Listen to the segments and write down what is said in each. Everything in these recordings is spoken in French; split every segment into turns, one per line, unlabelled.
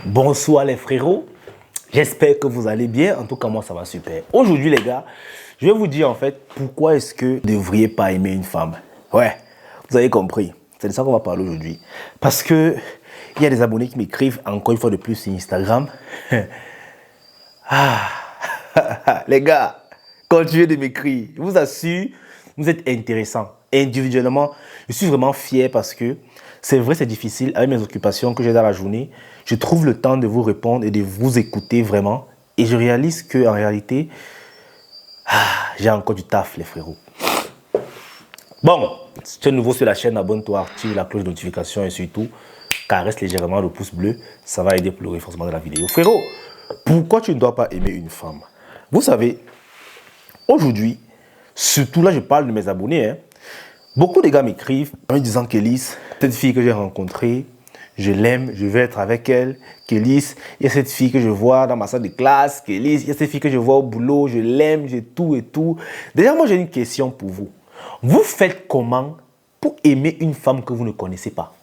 Bonsoir les frérots, j'espère que vous allez bien, en tout cas moi ça va super. Aujourd'hui les gars, je vais vous dire en fait pourquoi est-ce que vous ne devriez pas aimer une femme. Ouais, vous avez compris, c'est de ça qu'on va parler aujourd'hui. Parce que il y a des abonnés qui m'écrivent encore une fois de plus sur Instagram. Les gars, continuez de m'écrire, je vous assure, vous êtes intéressants. Individuellement, je suis vraiment fier parce que c'est vrai, c'est difficile avec mes occupations que j'ai dans la journée. Je trouve le temps de vous répondre et de vous écouter vraiment. Et je réalise qu'en réalité, j'ai encore du taf, les frérots. Bon, si tu es nouveau sur la chaîne, abonne-toi, active la cloche de notification et surtout, caresse légèrement le pouce bleu. Ça va aider pour le renforcement de la vidéo. Frérot, pourquoi tu ne dois pas aimer une femme? Vous savez, aujourd'hui, surtout là, je parle de mes abonnés, hein, beaucoup de gars m'écrivent en me disant qu'Elise, cette fille que j'ai rencontrée, je l'aime, je veux être avec elle. Qu'Elise, il y a cette fille que je vois dans ma salle de classe. Qu'Elise, il y a cette fille que je vois au boulot, je l'aime, j'ai tout et tout. Déjà, moi j'ai une question pour vous. Vous faites comment pour aimer une femme que vous ne connaissez pas?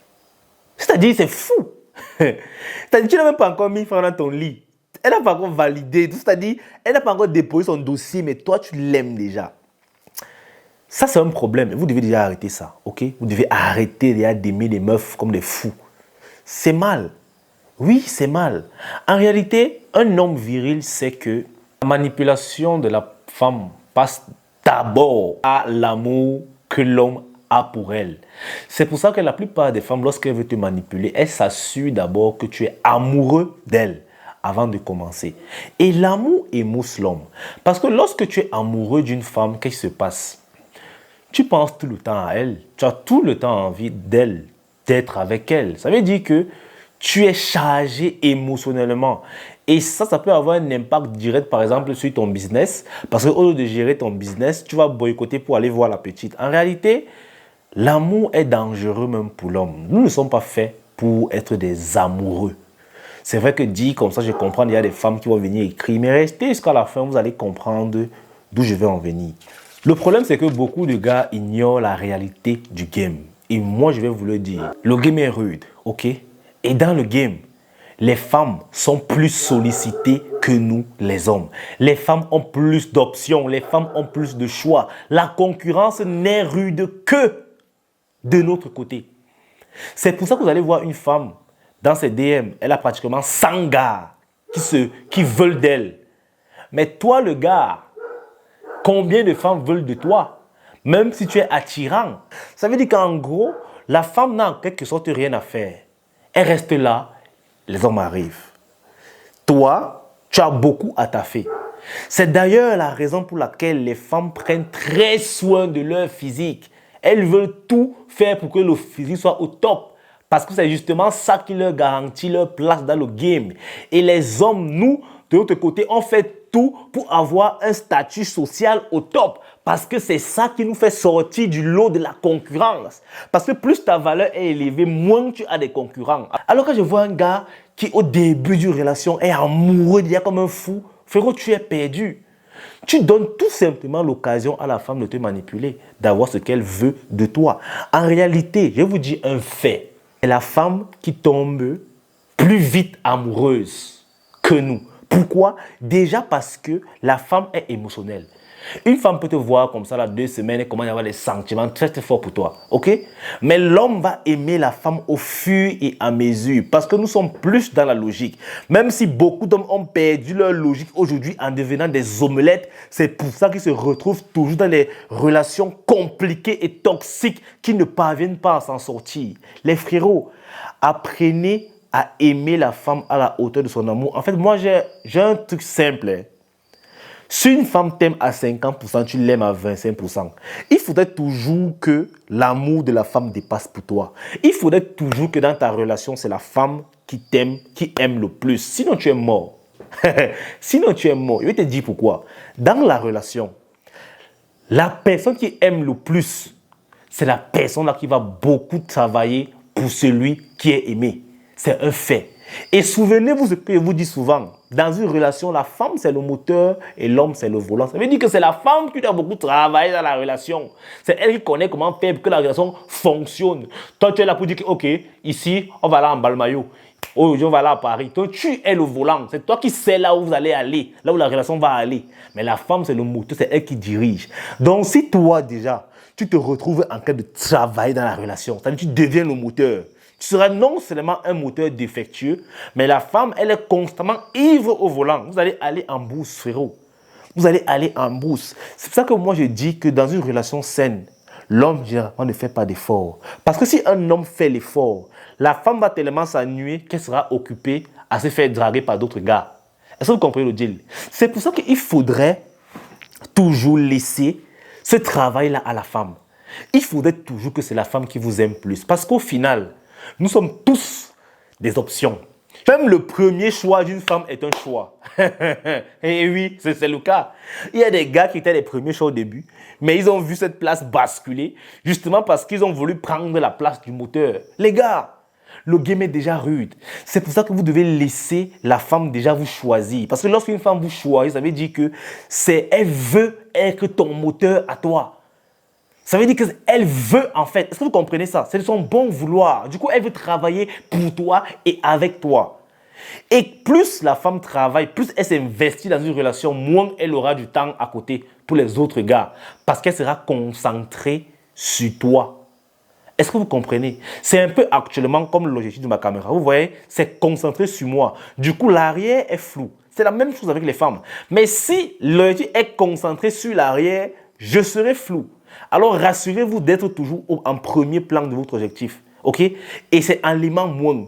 C'est-à-dire, c'est fou. C'est-à-dire, tu n'as même pas encore mis une femme dans ton lit. Elle n'a pas encore validé. C'est-à-dire, elle n'a pas encore déposé son dossier, mais toi, tu l'aimes déjà. Ça, c'est un problème. Vous devez déjà arrêter ça, ok? Vous devez arrêter déjà d'aimer les meufs comme des fous. C'est mal. Oui, c'est mal. En réalité, un homme viril sait que la manipulation de la femme passe d'abord à l'amour que l'homme a pour elle. C'est pour ça que la plupart des femmes, lorsqu'elles veulent te manipuler, elles s'assurent d'abord que tu es amoureux d'elle avant de commencer. Et l'amour émousse l'homme. Parce que lorsque tu es amoureux d'une femme, qu'est-ce qui se passe? Tu penses tout le temps à elle. Tu as tout le temps envie d'elle, d'être avec elle. Ça veut dire que tu es chargé émotionnellement. Et ça peut avoir un impact direct, par exemple, sur ton business. Parce qu'au lieu de gérer ton business, tu vas boycotter pour aller voir la petite. En réalité, l'amour est dangereux même pour l'homme. Nous ne sommes pas faits pour être des amoureux. C'est vrai que dit comme ça, je comprends, il y a des femmes qui vont venir écrire. Mais restez jusqu'à la fin, vous allez comprendre d'où je vais en venir. Le problème, c'est que beaucoup de gars ignorent la réalité du game. Et moi, je vais vous le dire. Le game est rude, ok? Et dans le game, les femmes sont plus sollicitées que nous, les hommes. Les femmes ont plus d'options, les femmes ont plus de choix. La concurrence n'est rude que de notre côté. C'est pour ça que vous allez voir une femme dans ses DM, elle a pratiquement 100 gars qui veulent d'elle. Mais toi, le gars, combien de femmes veulent de toi? Même si tu es attirant. Ça veut dire qu'en gros, la femme n'a en quelque sorte rien à faire. Elle reste là, les hommes arrivent. Toi, tu as beaucoup à taffer. C'est d'ailleurs la raison pour laquelle les femmes prennent très soin de leur physique. Elles veulent tout faire pour que le physique soit au top. Parce que c'est justement ça qui leur garantit leur place dans le game. Et les hommes, nous, de l'autre côté, on fait tout pour avoir un statut social au top. Parce que c'est ça qui nous fait sortir du lot de la concurrence. Parce que plus ta valeur est élevée, moins tu as des concurrents. Alors que je vois un gars qui, au début d'une relation, est amoureux d'elle comme un fou, frérot, tu es perdu. Tu donnes tout simplement l'occasion à la femme de te manipuler, d'avoir ce qu'elle veut de toi. En réalité, je vous dis un fait. C'est la femme qui tombe plus vite amoureuse que nous. Pourquoi? Déjà parce que la femme est émotionnelle. Une femme peut te voir comme ça, là, 2 semaines, et commence à avoir des sentiments très très forts pour toi. Ok? Mais l'homme va aimer la femme au fur et à mesure. Parce que nous sommes plus dans la logique. Même si beaucoup d'hommes ont perdu leur logique aujourd'hui en devenant des omelettes, c'est pour ça qu'ils se retrouvent toujours dans des relations compliquées et toxiques qui ne parviennent pas à s'en sortir. Les frérots, apprenez à aimer la femme à la hauteur de son amour. En fait, moi, j'ai un truc simple. Hein. Si une femme t'aime à 50%, tu l'aimes à 25%. Il faudrait toujours que l'amour de la femme dépasse pour toi. Il faudrait toujours que dans ta relation, c'est la femme qui t'aime, qui aime le plus. Sinon, tu es mort. Sinon, tu es mort. Je vais te dire pourquoi. Dans la relation, la personne qui aime le plus, c'est la personne là qui va beaucoup travailler pour celui qui est aimé. C'est un fait. Et souvenez-vous ce que je vous dis souvent. Dans une relation, la femme, c'est le moteur et l'homme, c'est le volant. Ça veut dire que c'est la femme qui doit beaucoup travailler dans la relation. C'est elle qui connaît comment faire pour que la relation fonctionne. Toi, tu es là pour dire que, OK, ici, on va aller en bas le maillot. Aujourd'hui, on va là à Paris. Toi, tu es le volant. C'est toi qui sais là où vous allez aller, là où la relation va aller. Mais la femme, c'est le moteur, c'est elle qui dirige. Donc, si toi, déjà, tu te retrouves en train de travailler dans la relation, c'est-à-dire que tu deviens le moteur, tu seras non seulement un moteur défectueux, mais la femme, elle est constamment ivre au volant. Vous allez aller en bourse, frérot. Vous allez aller en bourse. C'est pour ça que moi, je dis que dans une relation saine, l'homme, généralement, ne fait pas d'effort. Parce que si un homme fait l'effort, la femme va tellement s'ennuyer qu'elle sera occupée à se faire draguer par d'autres gars. Est-ce que vous comprenez le deal? C'est pour ça qu'il faudrait toujours laisser ce travail-là à la femme. Il faudrait toujours que c'est la femme qui vous aime plus. Parce qu'au final, nous sommes tous des options. Même le premier choix d'une femme est un choix. Et oui, c'est le cas. Il y a des gars qui étaient les premiers choix au début, mais ils ont vu cette place basculer, justement parce qu'ils ont voulu prendre la place du moteur. Les gars, le game est déjà rude. C'est pour ça que vous devez laisser la femme déjà vous choisir. Parce que lorsqu'une femme vous choisit, ça veut dire que elle veut être ton moteur à toi. Ça veut dire qu'elle veut en fait. Est-ce que vous comprenez ça? C'est de son bon vouloir. Du coup, elle veut travailler pour toi et avec toi. Et plus la femme travaille, plus elle s'investit dans une relation, moins elle aura du temps à côté pour les autres gars. Parce qu'elle sera concentrée sur toi. Est-ce que vous comprenez? C'est un peu actuellement comme l'objectif de ma caméra. Vous voyez, c'est concentré sur moi. Du coup, l'arrière est flou. C'est la même chose avec les femmes. Mais si l'objectif est concentré sur l'arrière, je serai flou. Alors, rassurez-vous d'être toujours en premier plan de votre objectif. OK? Et c'est en l'aimant moins.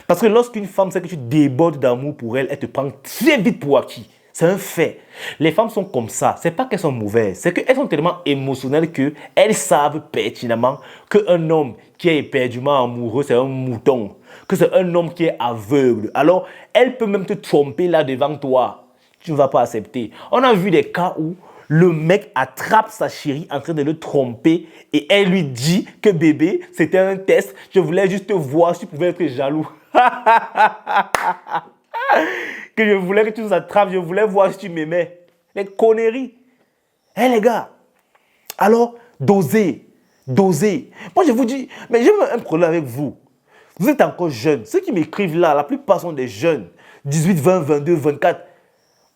Parce que lorsqu'une femme sait que tu débordes d'amour pour elle, elle te prend très vite pour acquis. C'est un fait. Les femmes sont comme ça. Ce n'est pas qu'elles sont mauvaises. C'est qu'elles sont tellement émotionnelles qu'elles savent pertinemment qu'un homme qui est éperdument amoureux, c'est un mouton. Que c'est un homme qui est aveugle. Alors, elle peut même te tromper là devant toi. Tu ne vas pas accepter. On a vu des cas où le mec attrape sa chérie en train de le tromper et elle lui dit que bébé, c'était un test. Je voulais juste te voir si tu pouvais être jaloux. Que je voulais que tu nous attrapes, je voulais voir si tu m'aimais. Les conneries. Hé les gars, alors dosez, dosez. Moi je vous dis, mais j'ai un problème avec vous. Vous êtes encore jeunes. Ceux qui m'écrivent là, la plupart sont des jeunes. 18, 20, 22, 24.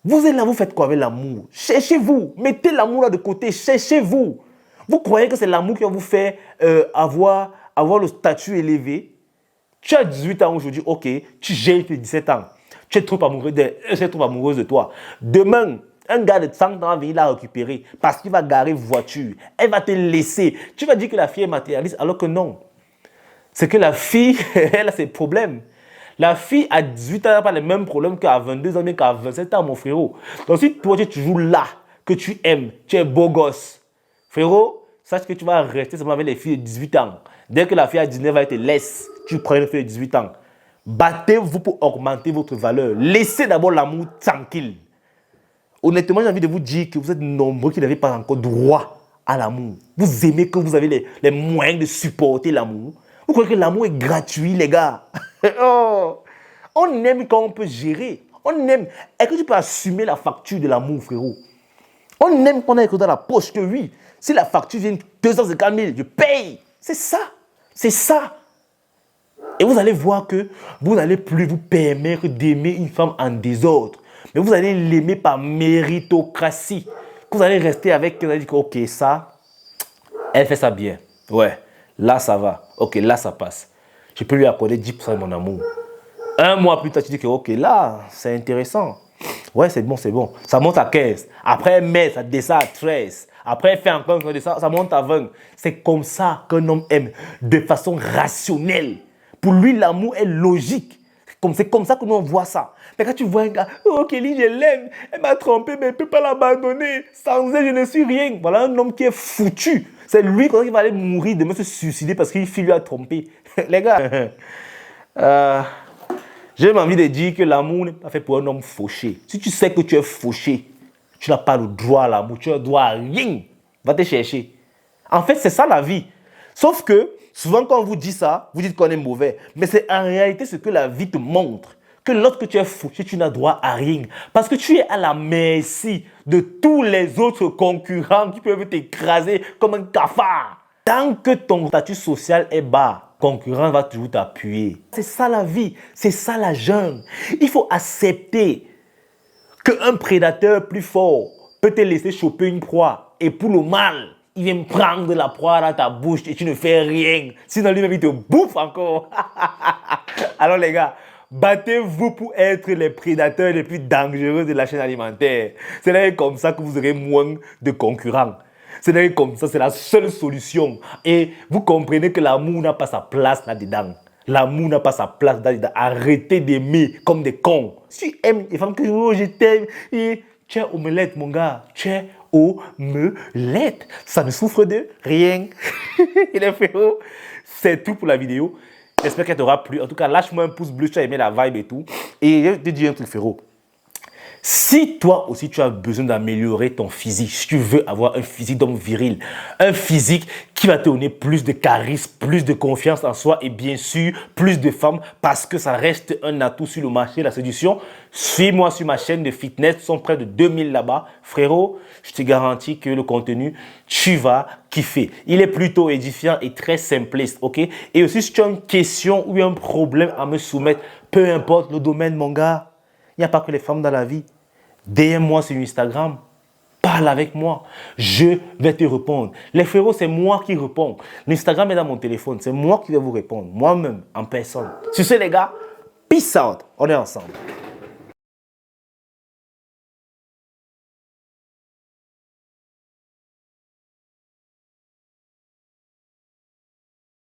Vous êtes là, vous faites quoi avec l'amour? Cherchez-vous. Mettez l'amour là de côté. Cherchez-vous. Vous croyez que c'est l'amour qui va vous faire avoir le statut élevé? Tu as 18 ans aujourd'hui, ok. Tu gères tes 17 ans. Tu es trop amoureux d'elle. Elle est trop amoureuse de toi. Demain, un gars de 100 ans va venir la récupérer parce qu'il va garer voiture. Elle va te laisser. Tu vas dire que la fille est matérialiste alors que non. C'est que la fille, elle a ses problèmes. La fille à 18 ans n'a pas les mêmes problèmes qu'à 22 ans, mais qu'à 27 ans, mon frérot. Donc si toi, tu es toujours là, que tu aimes, tu es beau gosse, frérot, sache que tu vas rester seulement avec les filles de 18 ans. Dès que la fille à 19 ans, elle te laisse, tu prends une fille de 18 ans. Battez-vous pour augmenter votre valeur. Laissez d'abord l'amour tranquille. Honnêtement, j'ai envie de vous dire que vous êtes nombreux qui n'avez pas encore droit à l'amour. Vous aimez que vous avez les moyens de supporter l'amour. Vous croyez que l'amour est gratuit, les gars? Oh, on aime quand on peut gérer. On aime. Est-ce que tu peux assumer la facture de l'amour, frérot? On aime qu'on ait dans la poche que oui. Si la facture vient 250 000, je paye. C'est ça. C'est ça. Et vous allez voir que vous n'allez plus vous permettre d'aimer une femme en désordre. Mais vous allez l'aimer par méritocratie. Vous allez rester avec elle, vous allez dire que ok, ça, elle fait ça bien. Ouais, là ça va. Ok, là ça passe. Je peux lui accorder 10% de mon amour. Un mois plus tard, tu dis que ok, là, c'est intéressant. Ouais, c'est bon, c'est bon. Ça monte à 15. Après, elle met, ça descend à 13. Après, elle fait encore, ça monte à 20. C'est comme ça qu'un homme aime, de façon rationnelle. Pour lui, l'amour est logique. C'est comme ça que nous on voit ça. Mais quand tu vois un gars, oh Kelly, je l'aime, elle m'a trompé, mais elle ne peut pas l'abandonner. Sans elle, je ne suis rien. Voilà un homme qui est foutu. C'est lui qui va aller mourir, demain se suicider parce qu'il lui a trompé. Les gars, j'ai envie de dire que l'amour n'est pas fait pour un homme fauché. Si tu sais que tu es fauché, tu n'as pas le droit à l'amour, tu n'as le droit à rien. Va te chercher. En fait, c'est ça la vie. Sauf que, souvent quand on vous dit ça, vous dites qu'on est mauvais. Mais c'est en réalité ce que la vie te montre. Que lorsque tu es fauché, tu n'as droit à rien. Parce que tu es à la merci de tous les autres concurrents qui peuvent t'écraser comme un cafard. Tant que ton statut social est bas, concurrent va toujours t'appuyer. C'est ça la vie, c'est ça la jungle. Il faut accepter qu'un prédateur plus fort peut te laisser choper une proie et pour le mal, il vient prendre la proie dans ta bouche et tu ne fais rien. Sinon lui-même il te bouffe encore. Alors les gars, battez-vous pour être les prédateurs les plus dangereux de la chaîne alimentaire. C'est d'ailleurs comme ça que vous aurez moins de concurrents. C'est d'ailleurs comme ça, c'est la seule solution. Et vous comprenez que l'amour n'a pas sa place là-dedans. L'amour n'a pas sa place là-dedans. Arrêtez d'aimer comme des cons. Si tu aimes les femmes que oh, je t'aime, et tu es omelette, mon gars. Tu es omelette. Ça ne souffre de rien. Il est frérot. C'est tout pour la vidéo. J'espère qu'elle t'aura plu. En tout cas, lâche-moi un pouce bleu si tu as aimé la vibe et tout. Et je vais te dire un truc, frérot. Si toi aussi tu as besoin d'améliorer ton physique, si tu veux avoir un physique d'homme viril, un physique qui va te donner plus de charisme, plus de confiance en soi et bien sûr plus de femmes parce que ça reste un atout sur le marché de la séduction, suis-moi sur ma chaîne de fitness, sont près de 2000 là-bas. Frérot, je te garantis que le contenu, tu vas kiffer. Il est plutôt édifiant et très simpliste, ok? Et aussi si tu as une question ou un problème à me soumettre, peu importe le domaine, mon gars, il n'y a pas que les femmes dans la vie. DM-moi sur Instagram. Parle avec moi. Je vais te répondre. Les frérots, c'est moi qui réponds. L'Instagram est dans mon téléphone. C'est moi qui vais vous répondre. Moi-même, en personne. Sur ce, les gars, peace out. On est ensemble.